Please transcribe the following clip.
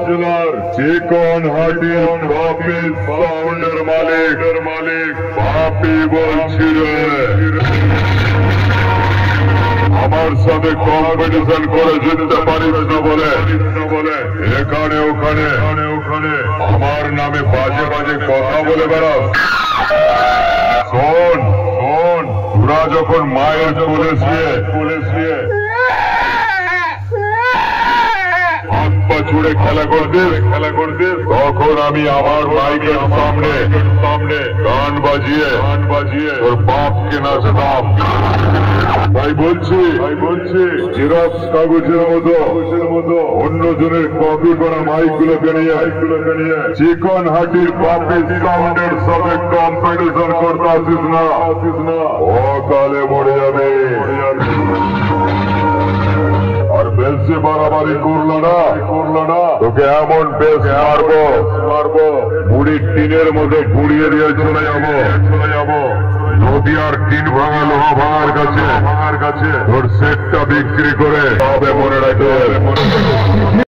জেলার চিকনহাটির ট্রফির সাউন্ডের মালিক বাপি বলছি রে। আমার সাথে কম্পিটিশন করে জিততে পারিস না বলে এখানে ওখানে আমার নামে বাজে বাজে কথা বলে বেড়াস। শোন তোরা যখন মায়ের কোলে শুয়ে ছুড়ে খেলা করতিস তখন আমি আমার মাইকের সামনে গান বাজিয়ে তোর বাপকে নাচতাম। ভাই বলছি জেরক্স কাগজের মতো অন্যজনের কপি করা মাইক গুলোকে নিয়ে চিকনহাটির বাপি সাউন্ডের সাথে কম্পিটিশন করতে আসিস না, অকালে মরে যাবে। আর বেলসে বাড়াবাড়ি করলো না তোকে এমন বেশ মারবো বুড়ির টিনের মধ্যে গুড়িয়ে দিয়ে চলে যাবো। নদী আর টিন ভাঙা লোহা ভাঙার কাছে তোর সেটটা বিক্রি করে তবে মনে রাখবে।